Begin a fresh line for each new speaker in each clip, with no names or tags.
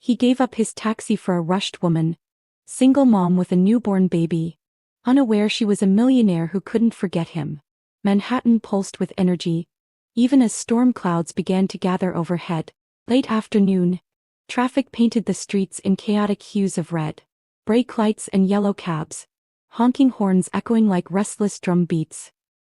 He gave up his taxi for a rushed woman, single mom with a newborn baby, unaware she was a millionaire who couldn't forget him. Manhattan pulsed with energy, even as storm clouds began to gather overhead. Late afternoon, traffic painted the streets in chaotic hues of red. Brake lights and yellow cabs, honking horns echoing like restless drum beats.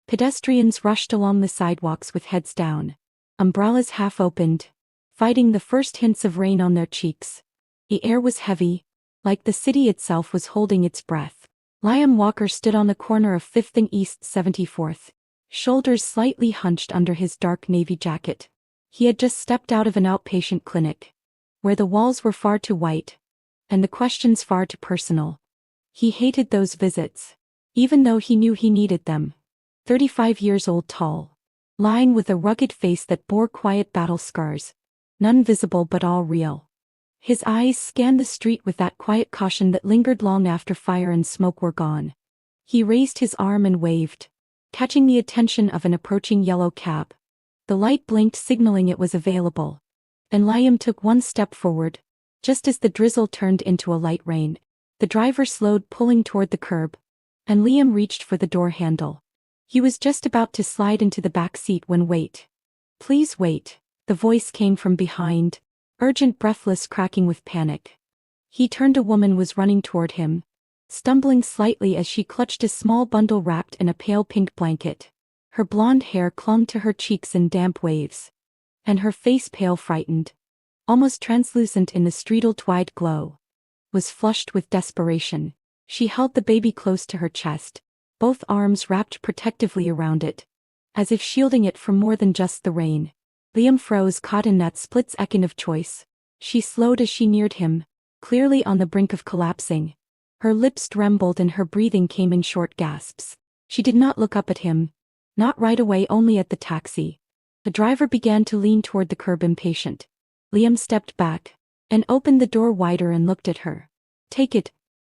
Pedestrians rushed along the sidewalks with heads down, umbrellas half opened, fighting the first hints of rain on their cheeks. The air was heavy, like the city itself was holding its breath. Liam Walker stood on the corner of 5th and East 74th, shoulders slightly hunched under his dark navy jacket. He had just stepped out of an outpatient clinic, where the walls were far too white, and the questions far too personal. He hated those visits, even though he knew he needed them. 35 years old, tall, lying with a rugged face that bore quiet battle scars, none visible but all real. His eyes scanned the street with that quiet caution that lingered long after fire and smoke were gone. He raised his arm and waved, catching the attention of an approaching yellow cab. The light blinked, signaling it was available. And Liam took one step forward. Just as the drizzle turned into a light rain, the driver slowed, pulling toward the curb, and Liam reached for the door handle. He was just about to slide into the back seat when "Wait. Please wait," the voice came from behind, urgent, breathless, cracking with panic. He turned. A woman was running toward him, stumbling slightly as she clutched a small bundle wrapped in a pale pink blanket. Her blonde hair clung to her cheeks in damp waves, and her face, pale, frightened, almost translucent in the streetled white glow, was flushed with desperation. She held the baby close to her chest, both arms wrapped protectively around it, as if shielding it from more than just the rain. Liam froze, caught in that split-second of choice. She slowed as she neared him, clearly on the brink of collapsing. Her lips trembled and her breathing came in short gasps. She did not look up at him, not right away, only at the taxi. The driver began to lean toward the curb, impatient. Liam stepped back and opened the door wider and looked at her. "Take it,"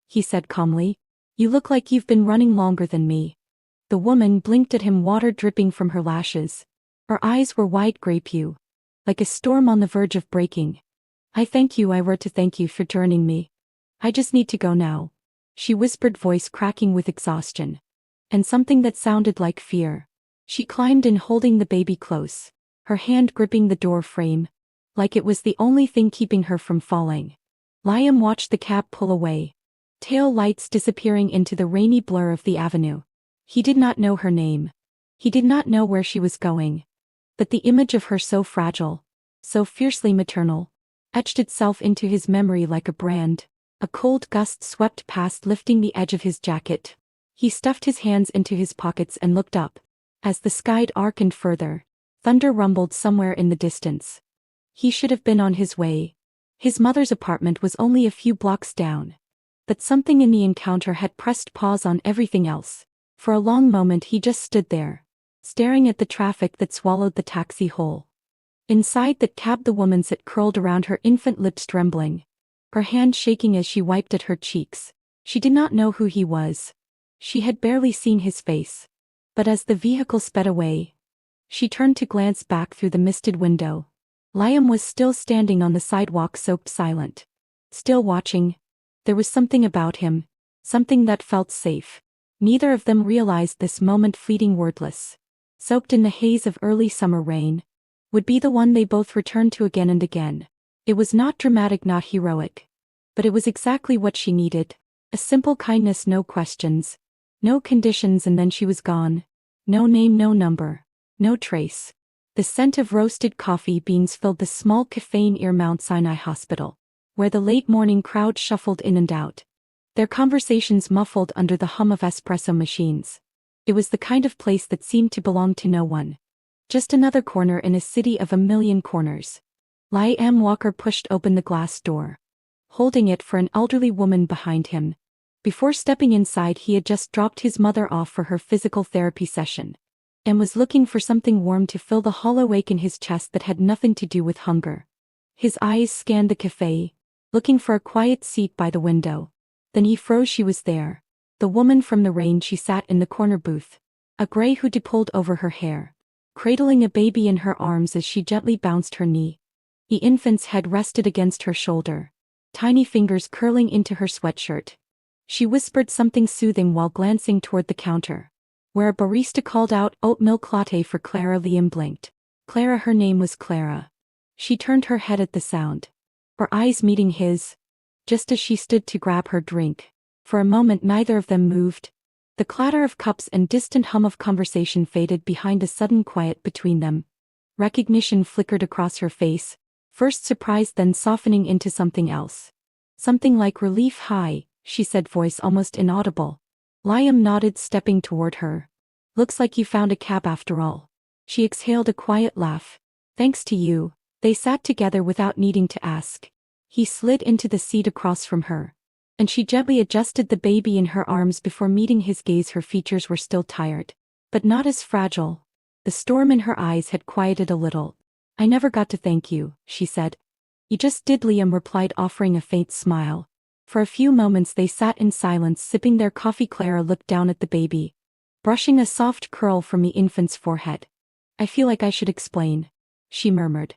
he said calmly. "You look like you've been running longer than me." The woman blinked at him, water dripping from her lashes. Her eyes were wide grape hue, like a storm on the verge of breaking. "I thank you. I were to thank you for joining me. I just need to go now," she whispered, voice cracking with exhaustion, and something that sounded like fear. She climbed in, holding the baby close, her hand gripping the door frame, like it was the only thing keeping her from falling. Liam watched the cab pull away, tail lights disappearing into the rainy blur of the avenue. He did not know her name. He did not know where she was going. But the image of her, so fragile, so fiercely maternal, etched itself into his memory like a brand. A cold gust swept past, lifting the edge of his jacket. He stuffed his hands into his pockets and looked up. As the sky darkened further, thunder rumbled somewhere in the distance. He should have been on his way. His mother's apartment was only a few blocks down. But something in the encounter had pressed pause on everything else. For a long moment he just stood there, staring at the traffic that swallowed the taxi whole. Inside that cab the woman sat curled around, her infant lips trembling, her hand shaking as she wiped at her cheeks. She did not know who he was. She had barely seen his face. But as the vehicle sped away, she turned to glance back through the misted window. Liam was still standing on the sidewalk, soaked, silent. Still watching. There was something about him, something that felt safe. Neither of them realized this moment, fleeting, wordless, soaked in the haze of early summer rain, would be the one they both returned to again and again. It was not dramatic, not heroic. But it was exactly what she needed. A simple kindness, no questions, no conditions, and then she was gone. No name, no number, no trace. The scent of roasted coffee beans filled the small cafe near Mount Sinai Hospital, where the late morning crowd shuffled in and out, their conversations muffled under the hum of espresso machines. It was the kind of place that seemed to belong to no one. Just another corner in a city of a million corners. Liam Walker pushed open the glass door, holding it for an elderly woman behind him. Before stepping inside, he had just dropped his mother off for her physical therapy session, and was looking for something warm to fill the hollow ache in his chest that had nothing to do with hunger. His eyes scanned the cafe, looking for a quiet seat by the window. Then he froze. She was there. The woman from the rain. She sat in the corner booth, a gray hoodie pulled over her hair, cradling a baby in her arms as she gently bounced her knee. The infant's head rested against her shoulder, tiny fingers curling into her sweatshirt. She whispered something soothing while glancing toward the counter, where a barista called out oat milk latte for Clara. Liam blinked. Clara, her name was Clara. She turned her head at the sound, her eyes meeting his, just as she stood to grab her drink. For a moment neither of them moved. The clatter of cups and distant hum of conversation faded behind a sudden quiet between them. Recognition flickered across her face, first surprise then softening into something else. Something like relief. Hi, she said, voice almost inaudible. Liam nodded, stepping toward her. Looks like you found a cab after all. She exhaled a quiet laugh. Thanks to you. They sat together without needing to ask. He slid into the seat across from her, and she gently adjusted the baby in her arms before meeting his gaze. Her features were still tired, but not as fragile. The storm in her eyes had quieted a little. I never got to thank you, she said. You just did, Liam replied, offering a faint smile. For a few moments they sat in silence, sipping their coffee. Clara looked down at the baby, brushing a soft curl from the infant's forehead. I feel like I should explain, she murmured.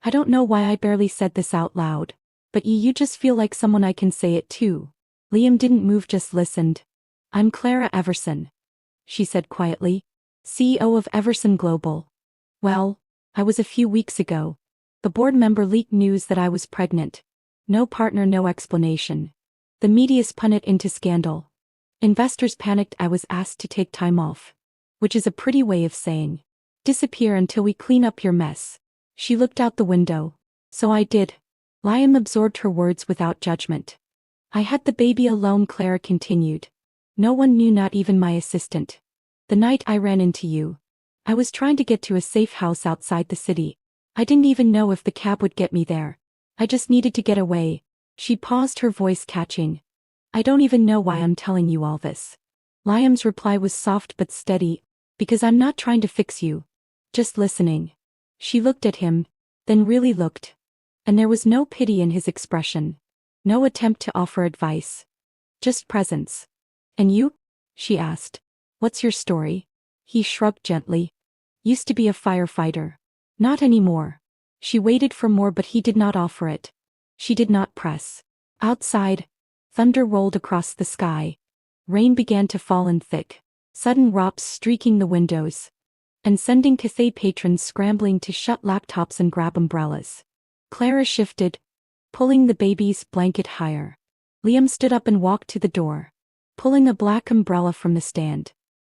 I don't know why I barely said this out loud, but you just feel like someone I can say it to. Liam didn't move, just listened. I'm Clara Everson, she said quietly, CEO of Everson Global. Well, I was a few weeks ago. The board member leaked news that I was pregnant. No partner, no explanation. The media spun it into scandal. Investors panicked. I was asked to take time off, which is a pretty way of saying disappear until we clean up your mess. She looked out the window. So I did. Liam absorbed her words without judgment. I had the baby alone, Clara continued. No one knew, not even my assistant. The night I ran into you, I was trying to get to a safe house outside the city. I didn't even know if the cab would get me there. I just needed to get away. She paused, her voice catching. I don't even know why I'm telling you all this. Liam's reply was soft but steady. Because I'm not trying to fix you. Just listening. She looked at him, then really looked. And there was no pity in his expression. No attempt to offer advice. Just presence. And you? She asked. What's your story? He shrugged gently. Used to be a firefighter. Not anymore. She waited for more, but he did not offer it. She did not press. Outside, thunder rolled across the sky. Rain began to fall in thick, sudden drops streaking the windows, and sending cafe patrons scrambling to shut laptops and grab umbrellas. Clara shifted, pulling the baby's blanket higher. Liam stood up and walked to the door, pulling a black umbrella from the stand.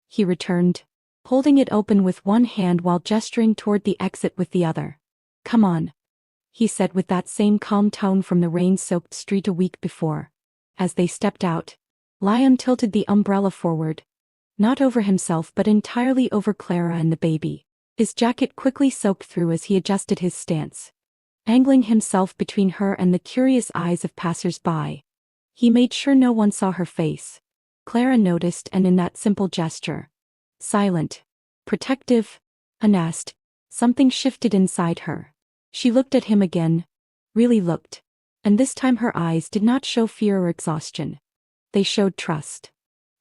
He returned, holding it open with one hand while gesturing toward the exit with the other. Come on, he said with that same calm tone from the rain-soaked street a week before. As they stepped out, Liam tilted the umbrella forward, not over himself but entirely over Clara and the baby. His jacket quickly soaked through as he adjusted his stance, angling himself between her and the curious eyes of passers-by. He made sure no one saw her face. Clara noticed, and in that simple gesture, silent, protective, unasked, something shifted inside her. She looked at him again, really looked, and this time her eyes did not show fear or exhaustion. They showed trust.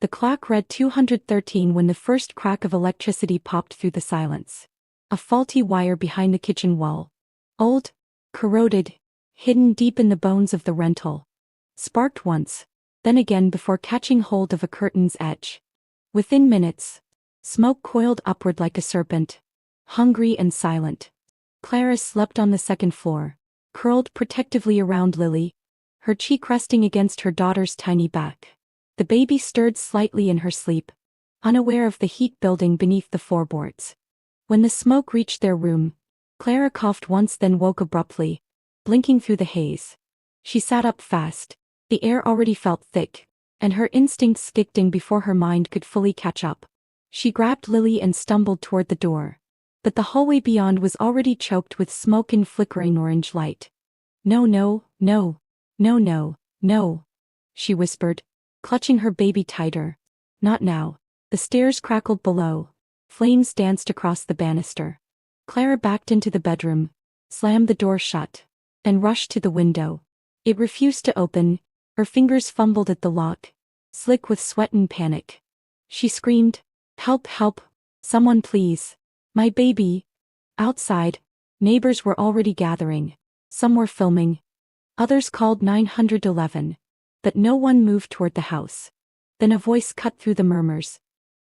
The clock read 213 when the first crack of electricity popped through the silence. A faulty wire behind the kitchen wall, old, corroded, hidden deep in the bones of the rental, sparked once, then again before catching hold of a curtain's edge. Within minutes, smoke coiled upward like a serpent, hungry and silent. Clara slept on the second floor, curled protectively around Lily, her cheek resting against her daughter's tiny back. The baby stirred slightly in her sleep, unaware of the heat building beneath the floorboards. When the smoke reached their room, Clara coughed once, then woke abruptly, blinking through the haze. She sat up fast. The air already felt thick, and her instincts kicked in before her mind could fully catch up. She grabbed Lily and stumbled toward the door. But the hallway beyond was already choked with smoke and flickering orange light. No, no, no, no, no, no, she whispered, clutching her baby tighter. Not now. The stairs crackled below. Flames danced across the banister. Clara backed into the bedroom, slammed the door shut, and rushed to the window. It refused to open. Her fingers fumbled at the lock, slick with sweat and panic. She screamed, "Help, help! Someone please! My baby!" Outside, neighbors were already gathering. Some were filming. Others called 911. But no one moved toward the house. Then a voice cut through the murmurs.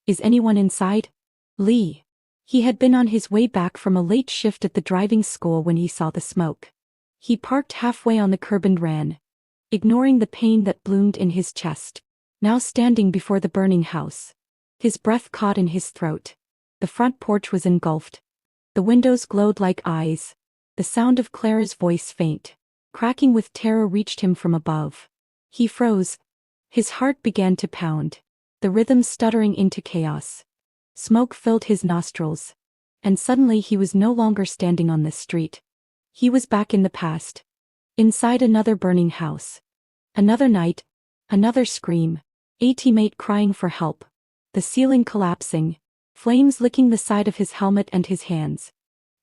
Is anyone inside? Lee. He had been on his way back from a late shift at the driving school when he saw the smoke. He parked halfway on the curb and ran, ignoring the pain that bloomed in his chest. Now standing before the burning house, his breath caught in his throat. The front porch was engulfed. The windows glowed like eyes. The sound of Clara's voice, faint, cracking with terror, reached him from above. He froze. His heart began to pound, the rhythm stuttering into chaos. Smoke filled his nostrils. And suddenly he was no longer standing on this street. He was back in the past. Inside another burning house. Another night. Another scream. A teammate crying for help. The ceiling collapsing. Flames licking the side of his helmet and his hands.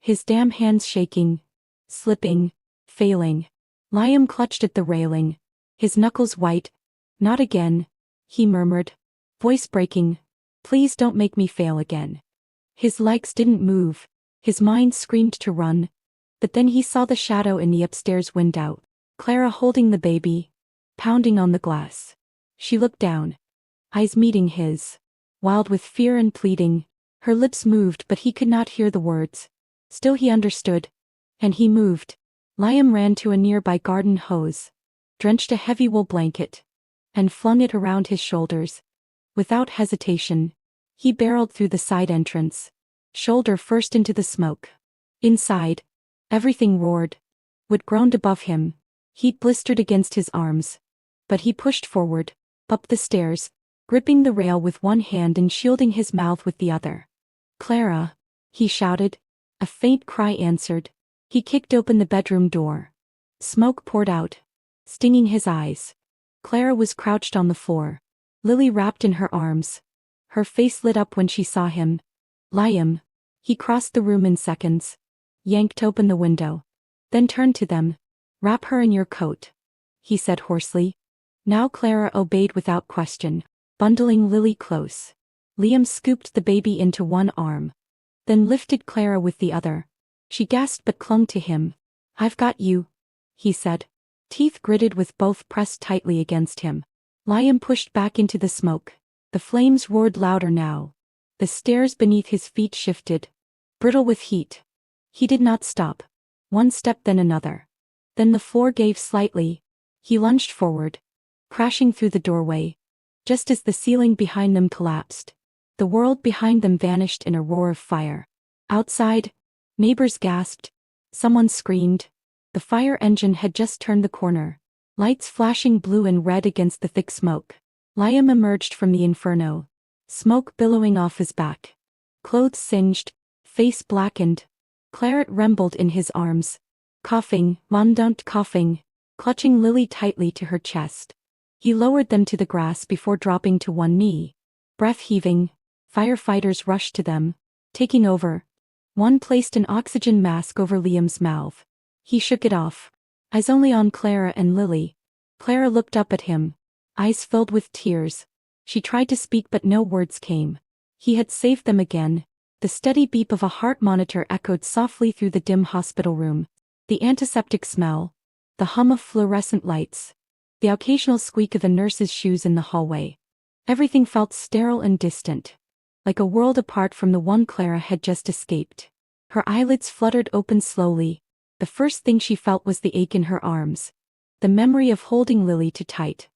His damn hands shaking. Slipping. Failing. Liam clutched at the railing. His knuckles white. Not again, he murmured. Voice breaking. Please don't make me fail again. His legs didn't move. His mind screamed to run. But then he saw the shadow in the upstairs window. Clara holding the baby. Pounding on the glass. She looked down. Eyes meeting his. Wild with fear and pleading. Her lips moved but he could not hear the words. Still he understood. And he moved. Liam ran to a nearby garden hose. Drenched a heavy wool blanket. And flung it around his shoulders. Without hesitation, he barreled through the side entrance. Shoulder first into the smoke. Inside, everything roared. Wood groaned above him. Heat blistered against his arms. But he pushed forward, up the stairs, gripping the rail with one hand and shielding his mouth with the other. Clara, he shouted. A faint cry answered. He kicked open the bedroom door. Smoke poured out, stinging his eyes. Clara was crouched on the floor. Lily wrapped in her arms. Her face lit up when she saw him. Liam. He crossed the room in seconds. Yanked open the window. Then turned to them. Wrap her in your coat, he said hoarsely. Now Clara obeyed without question, bundling Lily close. Liam scooped the baby into one arm. Then lifted Clara with the other. She gasped but clung to him. I've got you, he said. Teeth gritted with both pressed tightly against him. Liam pushed back into the smoke. The flames roared louder now. The stairs beneath his feet shifted, brittle with heat. He did not stop. One step then another. Then the floor gave slightly. He lunged forward, crashing through the doorway. Just as the ceiling behind them collapsed, the world behind them vanished in a roar of fire. Outside, neighbors gasped. Someone screamed. The fire engine had just turned the corner. Lights flashing blue and red against the thick smoke. Liam emerged from the inferno. Smoke billowing off his back. Clothes singed, face blackened. Claret rumbled in his arms. Coughing, coughing, clutching Lily tightly to her chest. He lowered them to the grass before dropping to one knee. Breath heaving, firefighters rushed to them, taking over. One placed an oxygen mask over Liam's mouth. He shook it off. Eyes only on Clara and Lily. Clara looked up at him, eyes filled with tears. She tried to speak but no words came. He had saved them again. The steady beep of a heart monitor echoed softly through the dim hospital room. The antiseptic smell. The hum of fluorescent lights. The occasional squeak of the nurse's shoes in the hallway. Everything felt sterile and distant. Like a world apart from the one Clara had just escaped. Her eyelids fluttered open slowly. The first thing she felt was the ache in her arms. The memory of holding Lily too tight.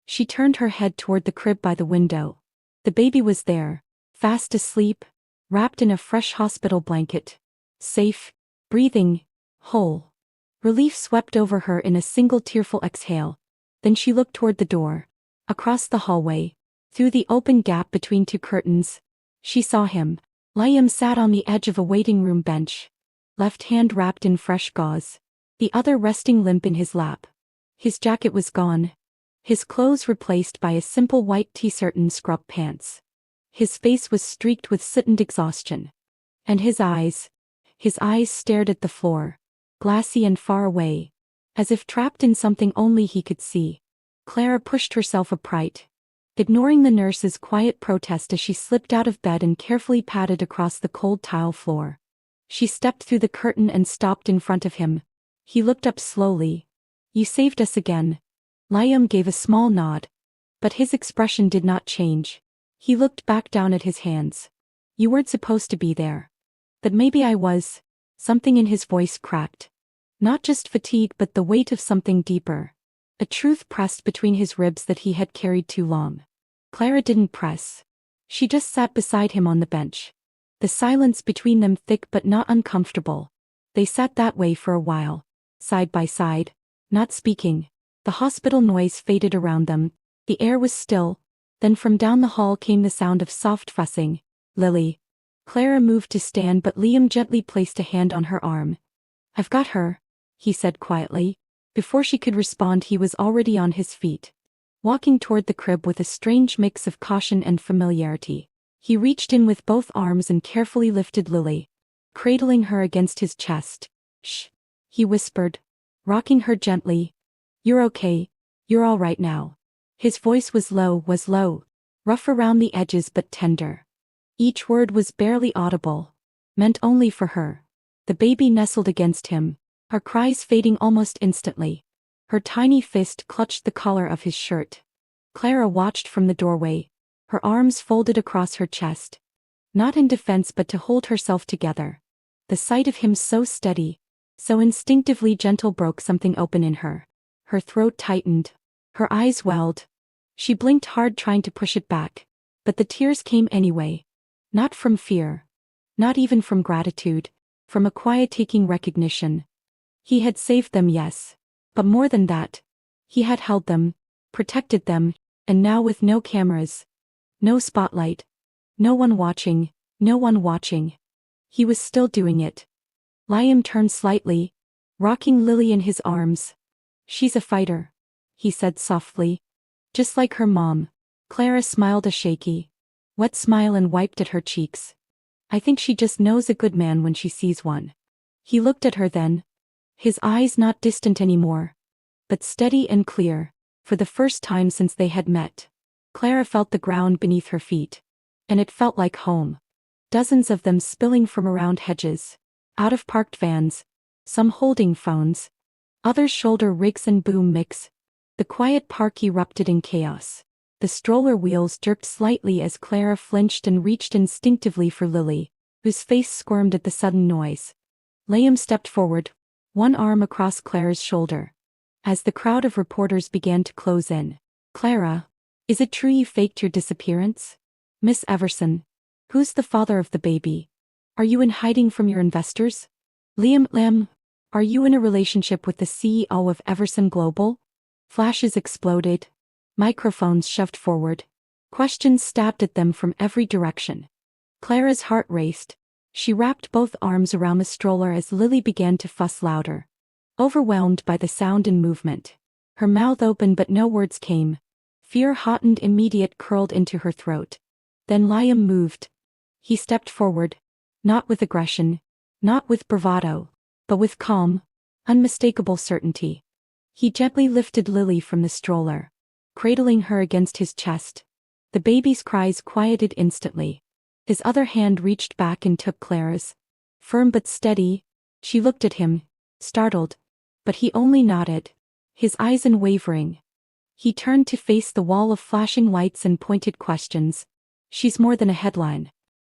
She turned her head toward the crib by the window. The baby was there, fast asleep, wrapped in a fresh hospital blanket. Safe, breathing, whole. Relief swept over her in a single tearful exhale. Then she looked toward the door. Across the hallway. Through the open gap between two curtains. She saw him. Liam sat on the edge of a waiting room bench. Left hand wrapped in fresh gauze. The other resting limp in his lap. His jacket was gone. His clothes replaced by a simple white t-shirt and scrub pants. His face was streaked with soot and exhaustion. And his eyes stared at the floor, glassy and far away, as if trapped in something only he could see. Clara pushed herself upright, ignoring the nurse's quiet protest as she slipped out of bed and carefully padded across the cold tile floor. She stepped through the curtain and stopped in front of him. He looked up slowly. You saved us again. Liam gave a small nod. But his expression did not change. He looked back down at his hands. You weren't supposed to be there. But maybe I was. Something in his voice cracked. Not just fatigue but the weight of something deeper. A truth pressed between his ribs that he had carried too long. Clara didn't press. She just sat beside him on the bench. The silence between them thick but not uncomfortable. They sat that way for a while, side by side, not speaking. The hospital noise faded around them. The air was still. Then from down the hall came the sound of soft fussing. Lily. Clara moved to stand but Liam gently placed a hand on her arm. I've got her, he said quietly. Before she could respond he was already on his feet, walking toward the crib with a strange mix of caution and familiarity. He reached in with both arms and carefully lifted Lily, cradling her against his chest. Shh, he whispered, rocking her gently. You're okay. You're all right now. His voice was low, rough around the edges but tender. Each word was barely audible, meant only for her. The baby nestled against him, her cries fading almost instantly. Her tiny fist clutched the collar of his shirt. Clara watched from the doorway, her arms folded across her chest. Not in defense but to hold herself together. The sight of him so steady, so instinctively gentle broke something open in her. Her throat tightened. Her eyes welled. She blinked hard trying to push it back. But the tears came anyway. Not from fear. Not even from gratitude. From a quiet-taking recognition. He had saved them, yes. But more than that. He had held them, protected them, and now with no cameras. No spotlight. No one watching. He was still doing it. Liam turned slightly, rocking Lily in his arms. She's a fighter, he said softly. Just like her mom. Clara smiled a shaky, wet smile and wiped at her cheeks. I think she just knows a good man when she sees one. He looked at her then. His eyes not distant anymore, but steady and clear, for the first time since they had met. Clara felt the ground beneath her feet. And it felt like home. Dozens of them spilling from around hedges, out of parked vans, some holding phones, others shoulder rigs and boom mix. The quiet park erupted in chaos. The stroller wheels jerked slightly as Clara flinched and reached instinctively for Lily, whose face squirmed at the sudden noise. Liam stepped forward, one arm across Clara's shoulder. As the crowd of reporters began to close in. Clara, is it true you faked your disappearance? Miss Everson, who's the father of the baby? Are you in hiding from your investors? Liam, are you in a relationship with the CEO of Everson Global? Flashes exploded. Microphones shoved forward. Questions stabbed at them from every direction. Clara's heart raced. She wrapped both arms around the stroller as Lily began to fuss louder. Overwhelmed by the sound and movement. Her mouth opened but no words came. Fear hottened immediate curled into her throat. Then Liam moved. He stepped forward. Not with aggression. Not with bravado. But with calm, unmistakable certainty. He gently lifted Lily from the stroller, cradling her against his chest. The baby's cries quieted instantly. His other hand reached back and took Clara's. Firm but steady. She looked at him, startled. But he only nodded, his eyes unwavering. He turned to face the wall of flashing lights and pointed questions. She's more than a headline,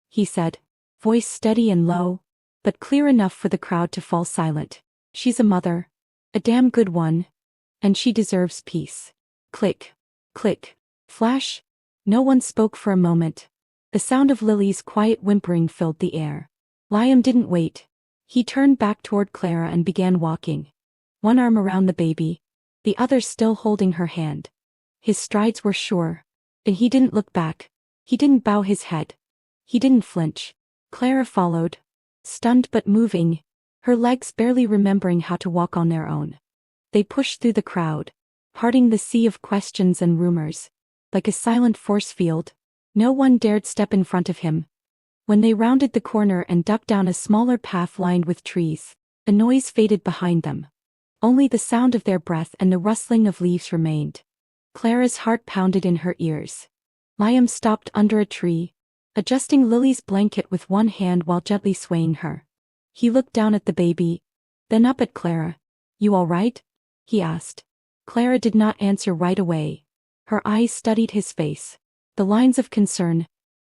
he said, voice steady and low, but clear enough for the crowd to fall silent. She's a mother. A damn good one. And she deserves peace. Click. Click. Flash. No one spoke for a moment. The sound of Lily's quiet whimpering filled the air. Liam didn't wait. He turned back toward Clara and began walking. One arm around the baby, the other still holding her hand. His strides were sure. And he didn't look back. He didn't bow his head. He didn't flinch. Clara followed, stunned but moving, her legs barely remembering how to walk on their own. They pushed through the crowd, parting the sea of questions and rumors. Like a silent force field, no one dared step in front of him. When they rounded the corner and ducked down a smaller path lined with trees, the noise faded behind them. Only the sound of their breath and the rustling of leaves remained. Clara's heart pounded in her ears. Liam stopped under a tree, adjusting Lily's blanket with one hand while gently swaying her. He looked down at the baby, then up at Clara, You all right? He asked. Clara did not answer right away. Her eyes studied his face. The lines of concern.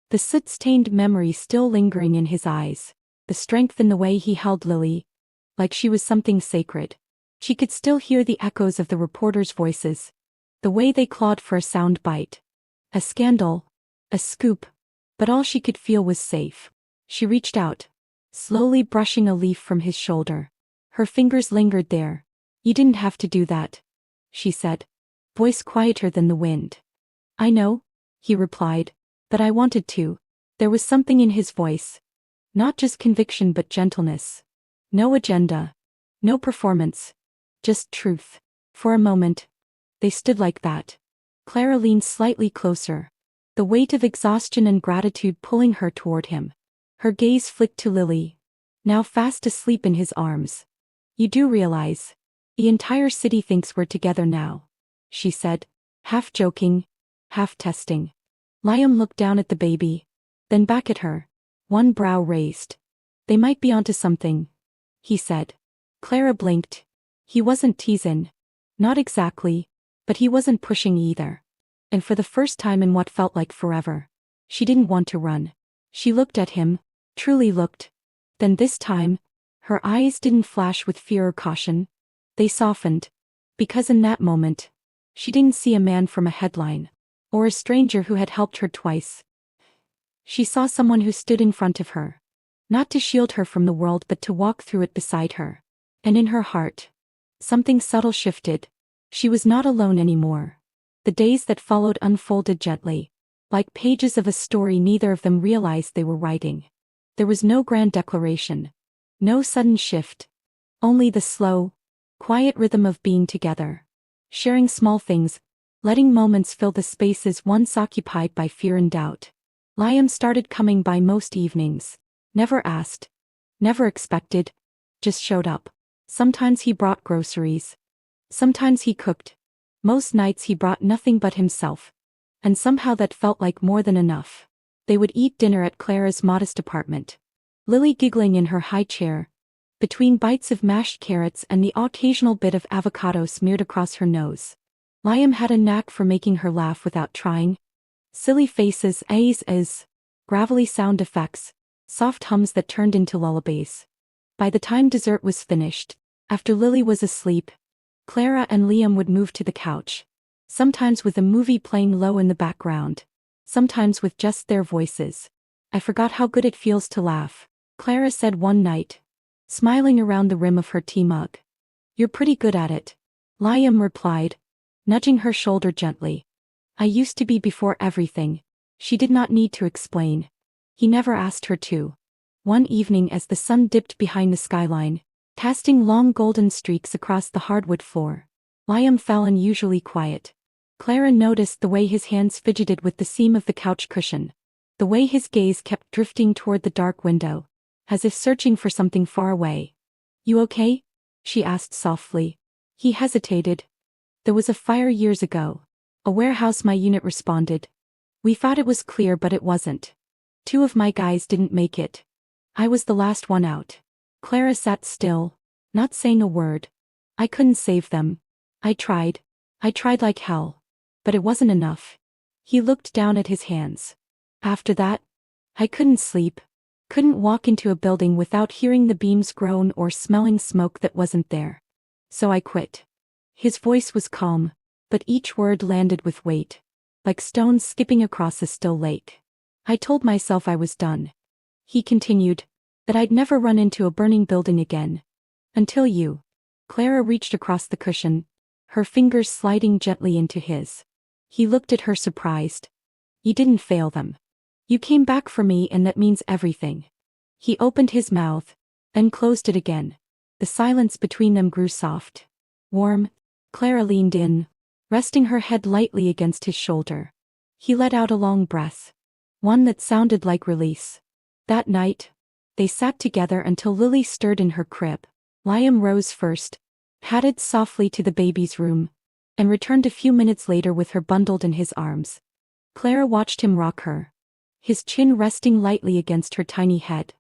The soot-stained memory still lingering in his eyes. The strength in the way he held Lily. Like she was something sacred. She could still hear the echoes of the reporters' voices. The way they clawed for a sound bite. A scandal. A scoop. But all she could feel was safe. She reached out, slowly brushing a leaf from his shoulder. Her fingers lingered there. You didn't have to do that, she said, voice quieter than the wind. I know, he replied, but I wanted to. There was something in his voice. Not just conviction but gentleness. No agenda. No performance. Just truth. For a moment, they stood like that. Clara leaned slightly closer, the weight of exhaustion and gratitude pulling her toward him. Her gaze flicked to Lily, now fast asleep in his arms. You do realize, the entire city thinks we're together now, she said, half joking, half testing. Liam looked down at the baby, then back at her, one brow raised. They might be onto something, he said. Clara blinked. He wasn't teasing. Not exactly, but he wasn't pushing either. And for the first time in what felt like forever, she didn't want to run. She looked at him, truly looked. Then this time, her eyes didn't flash with fear or caution. They softened. Because in that moment, she didn't see a man from a headline, or a stranger who had helped her twice. She saw someone who stood in front of her. Not to shield her from the world but to walk through it beside her. And in her heart, something subtle shifted. She was not alone anymore. The days that followed unfolded gently, like pages of a story neither of them realized they were writing. There was no grand declaration. No sudden shift. Only the slow, quiet rhythm of being together. Sharing small things, letting moments fill the spaces once occupied by fear and doubt. Liam started coming by most evenings. Never asked. Never expected. Just showed up. Sometimes he brought groceries. Sometimes he cooked. Most nights he brought nothing but himself. And somehow that felt like more than enough. They would eat dinner at Clara's modest apartment. Lily giggling in her high chair, between bites of mashed carrots and the occasional bit of avocado smeared across her nose. Liam had a knack for making her laugh without trying. Silly faces, ahs, gravelly sound effects, soft hums that turned into lullabies. By the time dessert was finished, after Lily was asleep, Clara and Liam would move to the couch, sometimes with a movie playing low in the background, sometimes with just their voices. I forgot how good it feels to laugh, Clara said one night, smiling around the rim of her tea mug. You're pretty good at it, Liam replied, nudging her shoulder gently. I used to be before everything. She did not need to explain. He never asked her to. One evening as the sun dipped behind the skyline, casting long golden streaks across the hardwood floor, Liam fell unusually quiet. Clara noticed the way his hands fidgeted with the seam of the couch cushion, the way his gaze kept drifting toward the dark window, as if searching for something far away. You okay? She asked softly. He hesitated. There was a fire years ago. A warehouse, my unit responded. We thought it was clear but it wasn't. 2 of my guys didn't make it. I was the last one out. Clara sat still, not saying a word. I couldn't save them. I tried like hell. But it wasn't enough. He looked down at his hands. After that, I couldn't sleep. Couldn't walk into a building without hearing the beams groan or smelling smoke that wasn't there. So I quit. His voice was calm, but each word landed with weight, like stones skipping across a still lake. I told myself I was done. He continued, that I'd never run into a burning building again. Until you. Clara reached across the cushion, her fingers sliding gently into his. He looked at her surprised. You didn't fail them. You came back for me and that means everything. He opened his mouth, then closed it again. The silence between them grew soft. Warm. Clara leaned in, resting her head lightly against his shoulder. He let out a long breath. One that sounded like release. That night, they sat together until Lily stirred in her crib. Liam rose first, padded softly to the baby's room, and returned a few minutes later with her bundled in his arms. Clara watched him rock her, his chin resting lightly against her tiny head.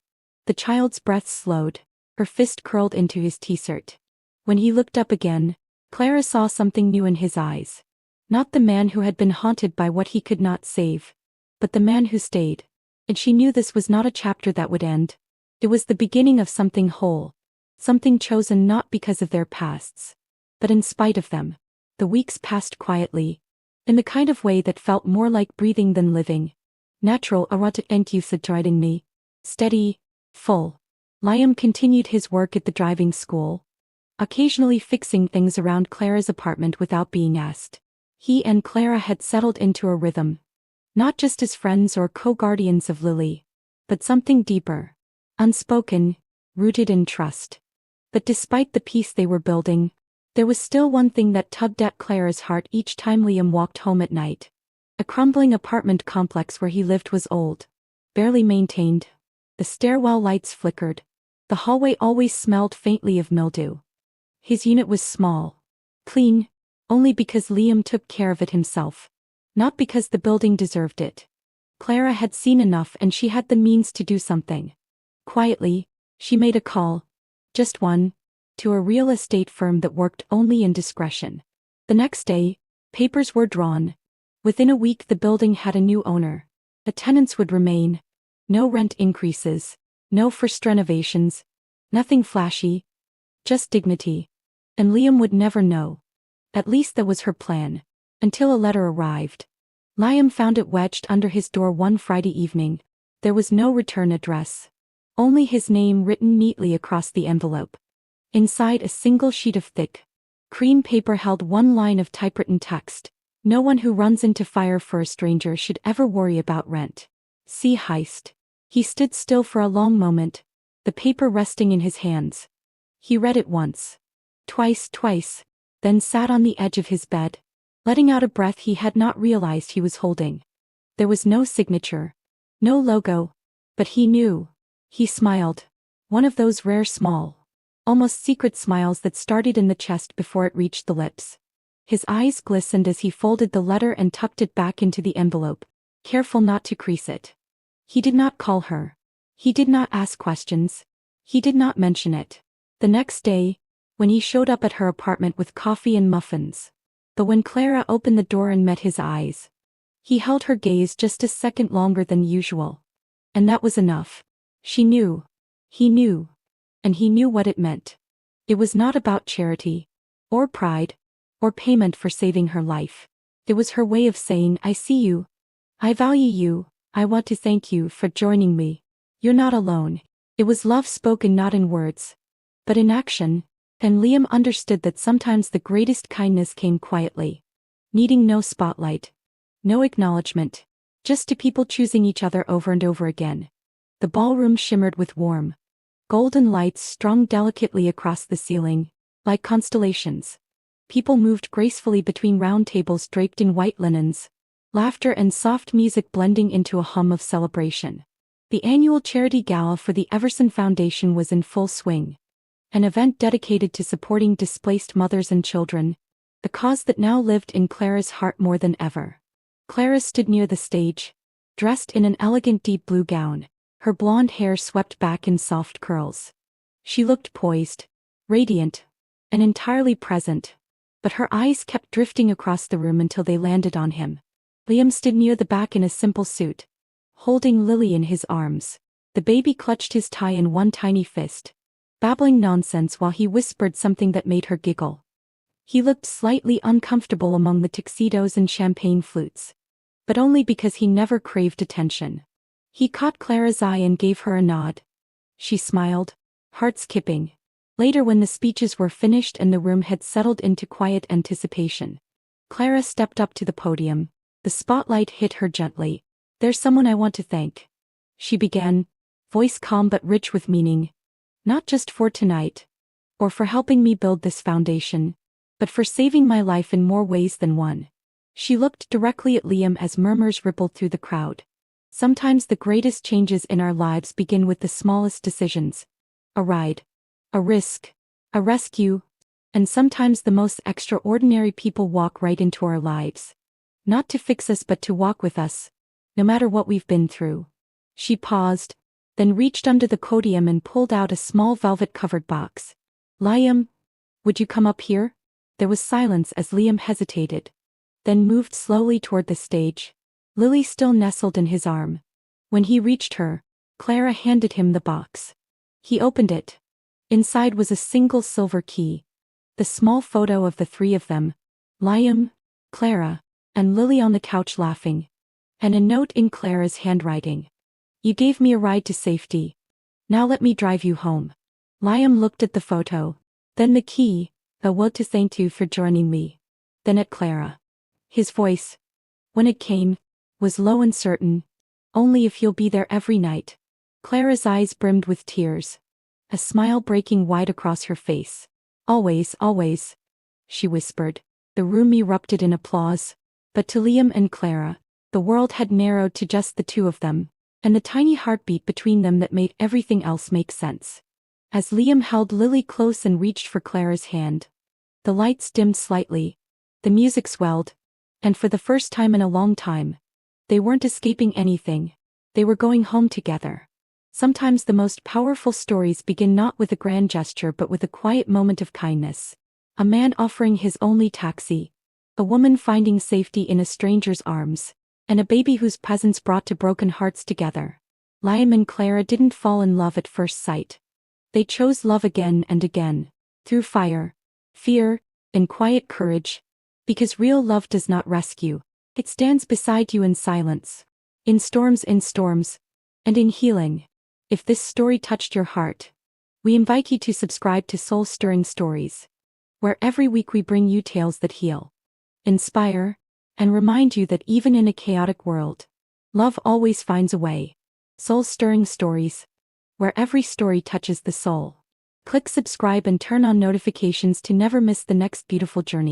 The child's breath slowed, her fist curled into his t-shirt. When he looked up again, Clara saw something new in his eyes. Not the man who had been haunted by what he could not save, but the man who stayed. And she knew this was not a chapter that would end. It was the beginning of something whole. Something chosen not because of their pasts, but in spite of them. The weeks passed quietly, in the kind of way that felt more like breathing than living. Natural erotic enthusiasm me. Steady, full. Liam continued his work at the driving school, occasionally fixing things around Clara's apartment without being asked. He and Clara had settled into a rhythm. Not just as friends or co-guardians of Lily, but something deeper. Unspoken, rooted in trust. But despite the peace they were building, there was still one thing that tugged at Clara's heart each time Liam walked home at night. A crumbling apartment complex where he lived was old, barely maintained. The stairwell lights flickered. The hallway always smelled faintly of mildew. His unit was small, clean, only because Liam took care of it himself, not because the building deserved it. Clara had seen enough and she had the means to do something. Quietly, she made a call, just one, to a real estate firm that worked only in discretion. The next day, papers were drawn. Within a week the building had a new owner. The tenants would remain. No rent increases, no first renovations, nothing flashy, just dignity. And Liam would never know. At least that was her plan, until a letter arrived. Liam found it wedged under his door one Friday evening. There was no return address. Only his name written neatly across the envelope. Inside a single sheet of thick cream paper held one line of typewritten text. No one who runs into fire for a stranger should ever worry about rent. See heist. He stood still for a long moment, the paper resting in his hands. He read it once. Twice, then sat on the edge of his bed, letting out a breath he had not realized he was holding. There was no signature, no logo, but he knew. He smiled. One of those rare small, almost secret smiles that started in the chest before it reached the lips. His eyes glistened as he folded the letter and tucked it back into the envelope, careful not to crease it. He did not call her. He did not ask questions. He did not mention it. The next day, when he showed up at her apartment with coffee and muffins. But when Clara opened the door and met his eyes, he held her gaze just a second longer than usual. And that was enough. She knew. He knew. And he knew what it meant. It was not about charity, or pride, or payment for saving her life. It was her way of saying, I see you. I value you. I want to thank you for joining me. You're not alone. It was love spoken not in words, but in action, and Liam understood that sometimes the greatest kindness came quietly, needing no spotlight, no acknowledgement, just to people choosing each other over and over again. The ballroom shimmered with warm, golden lights strung delicately across the ceiling, like constellations. People moved gracefully between round tables draped in white linens, laughter and soft music blending into a hum of celebration. The annual charity gala for the Everson Foundation was in full swing. An event dedicated to supporting displaced mothers and children, the cause that now lived in Clara's heart more than ever. Clara stood near the stage, dressed in an elegant deep blue gown, her blonde hair swept back in soft curls. She looked poised, radiant, and entirely present, but her eyes kept drifting across the room until they landed on him. Liam stood near the back in a simple suit, holding Lily in his arms. The baby clutched his tie in one tiny fist, babbling nonsense while he whispered something that made her giggle. He looked slightly uncomfortable among the tuxedos and champagne flutes, but only because he never craved attention. He caught Clara's eye and gave her a nod. She smiled, heart skipping. Later, when the speeches were finished and the room had settled into quiet anticipation, Clara stepped up to the podium. The spotlight hit her gently. There's someone I want to thank, she began, voice calm but rich with meaning. Not just for tonight, or for helping me build this foundation, but for saving my life in more ways than one. She looked directly at Liam as murmurs rippled through the crowd. Sometimes the greatest changes in our lives begin with the smallest decisions. A ride, a risk, a rescue, and sometimes the most extraordinary people walk right into our lives. Not to fix us but to walk with us, no matter what we've been through. She paused, then reached under the podium and pulled out a small velvet-covered box. Liam, Would you come up here? There was silence as Liam hesitated, then moved slowly toward the stage. Lily still nestled in his arm. When he reached her, Clara handed him the box. He opened it. Inside was a single silver key. The small photo of the three of them, Liam, Clara, and Lily on the couch laughing. And a note in Clara's handwriting. You gave me a ride to safety. Now let me drive you home. Liam looked at the photo, then the key. I want to thank you for joining me. Then at Clara. His voice, when it came, was low and certain. Only if you'll be there every night. Clara's eyes brimmed with tears, a smile breaking wide across her face. Always, always, she whispered. The room erupted in applause. But to Liam and Clara, the world had narrowed to just the two of them, and the tiny heartbeat between them that made everything else make sense. As Liam held Lily close and reached for Clara's hand, the lights dimmed slightly, the music swelled, and for the first time in a long time, they weren't escaping anything. They were going home together. Sometimes the most powerful stories begin not with a grand gesture but with a quiet moment of kindness. A man offering his only taxi, a woman finding safety in a stranger's arms, and a baby whose presence brought two broken hearts together. Liam and Clara didn't fall in love at first sight. They chose love again and again, through fire, fear, and quiet courage, because real love does not rescue. It stands beside you in silence, in storms, and in healing. If this story touched your heart, we invite you to subscribe to Soul-Stirring Stories, where every week we bring you tales that heal, inspire, and remind you that even in a chaotic world, love always finds a way. Soul-Stirring Stories, where every story touches the soul. Click subscribe and turn on notifications to never miss the next beautiful journey.